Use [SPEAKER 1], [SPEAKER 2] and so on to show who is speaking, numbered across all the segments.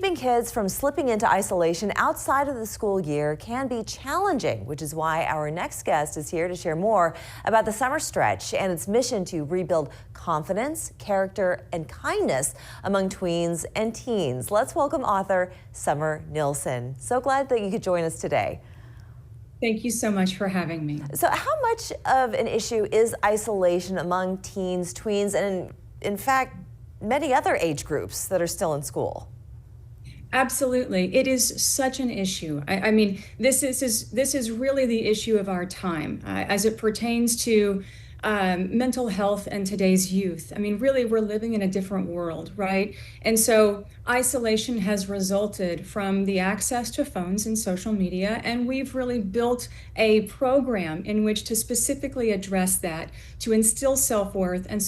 [SPEAKER 1] Keeping kids from slipping into isolation outside of the school year can be challenging, which is why our next guest is here to share more about the summer stretch and its mission to rebuild confidence, character, and kindness among tweens and teens. Let's welcome author Summer Nilsson. So glad that you could join us today.
[SPEAKER 2] Thank you so much for having me.
[SPEAKER 1] So how much of an issue is isolation among teens, tweens, and in fact, many other age groups that are still in school?
[SPEAKER 2] Absolutely. It is such an issue. I mean, this is really the issue of our time as it pertains to mental health and today's youth. I mean, really, we're living in a different world, right? And so isolation has resulted from the access to phones and social media, and we've really built a program in which to specifically address that, to instill self-worth and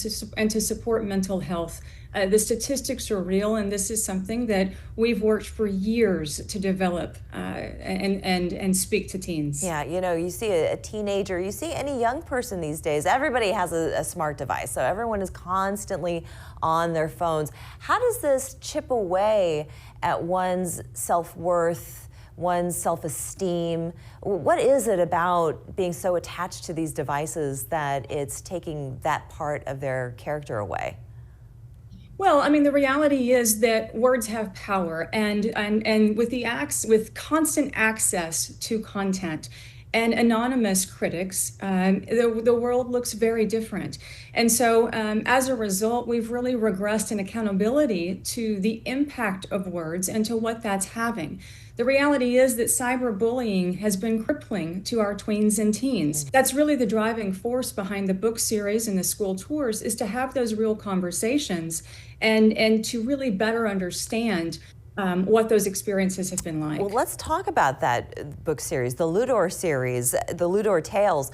[SPEAKER 2] to support mental health. The statistics are real, and this is something that we've worked for years to develop and speak to teens.
[SPEAKER 1] Yeah, you know, you see a teenager, you see any young person these days, everybody has a smart device, so everyone is constantly on their phones. How does this chip away at one's self-worth, one's self-esteem? What is it about being so attached to these devices that it's taking that part of their character away?
[SPEAKER 2] Well, I mean, the reality is that words have power, and with constant access to content and anonymous critics, the world looks very different. And so as a result, we've really regressed in accountability to the impact of words and to what that's having. The reality is that cyberbullying has been crippling to our tweens and teens. That's really the driving force behind the book series and the school tours, is to have those real conversations and to really better understand what those experiences have been like.
[SPEAKER 1] Well, let's talk about that book series, the Loodor series, the Loodor Tales.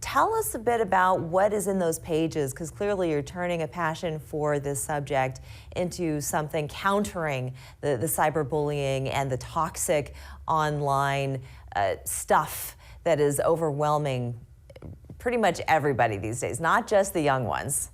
[SPEAKER 1] Tell us a bit about what is in those pages, because clearly you're turning a passion for this subject into something countering the cyberbullying and the toxic online stuff that is overwhelming pretty much everybody these days, not just the young ones.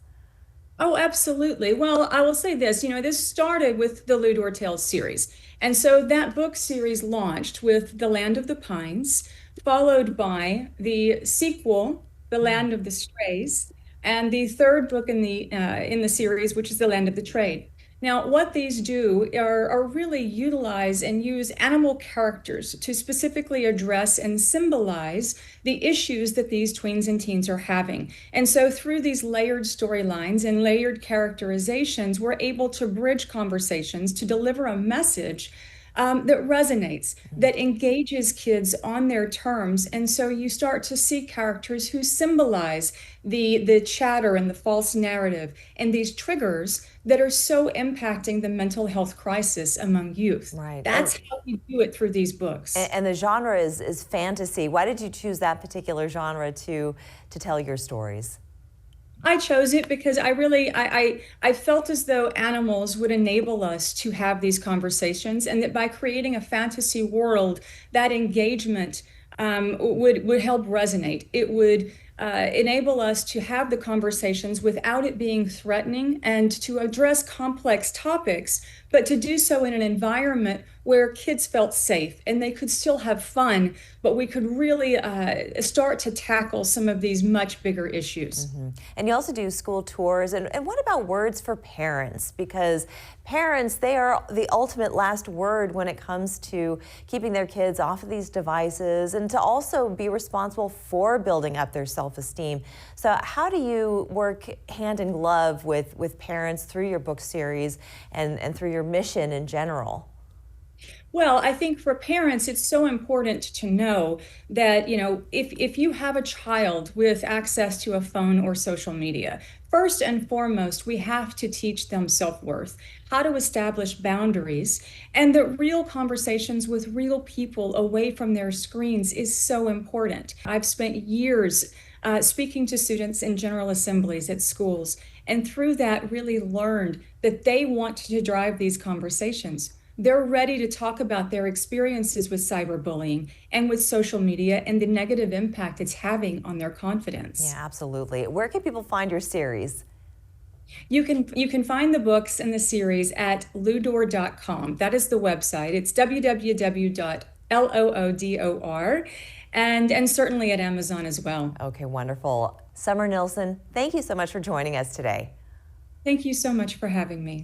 [SPEAKER 2] Oh, absolutely. Well, I will say this, this started with the Loodor Tales series. And so that book series launched with The Land of the Pines, followed by the sequel, The Land of the Strays, and the third book in the series, which is The Land of the Trade. Now, what these do are really utilize and use animal characters to specifically address and symbolize the issues that these tweens and teens are having. And so through these layered storylines and layered characterizations, we're able to bridge conversations to deliver a message that resonates, that engages kids on their terms. And so you start to see characters who symbolize the chatter and the false narrative and these triggers that are so impacting the mental health crisis among youth.
[SPEAKER 1] Right.
[SPEAKER 2] That's how we do it through these books.
[SPEAKER 1] And the genre is fantasy. Why did you choose that particular genre to tell your stories?
[SPEAKER 2] I chose it because I felt as though animals would enable us to have these conversations, and that by creating a fantasy world, that engagement would help resonate. It would enable us to have the conversations without it being threatening, and to address complex topics, but to do so in an environment where kids felt safe and they could still have fun, but we could really start to tackle some of these much bigger issues.
[SPEAKER 1] Mm-hmm. And you also do school tours. And what about words for parents? Because parents, they are the ultimate last word when it comes to keeping their kids off of these devices and to also be responsible for building up their self-esteem. So how do you work hand in glove with parents through your book series and through your mission in general?
[SPEAKER 2] Well, I think for parents, it's so important to know that, if you have a child with access to a phone or social media, first and foremost, we have to teach them self-worth, how to establish boundaries, and that real conversations with real people away from their screens is so important. I've spent years speaking to students in general assemblies at schools, and through that really learned that they want to drive these conversations. They're ready to talk about their experiences with cyberbullying and with social media and the negative impact it's having on their confidence.
[SPEAKER 1] Yeah, absolutely. Where can people find your series?
[SPEAKER 2] You can find the books in the series at loodor.com. That is the website. It's www.loodor, and certainly at Amazon as well.
[SPEAKER 1] Okay, wonderful. Summer Nilsson, thank you so much for joining us today.
[SPEAKER 2] Thank you so much for having me.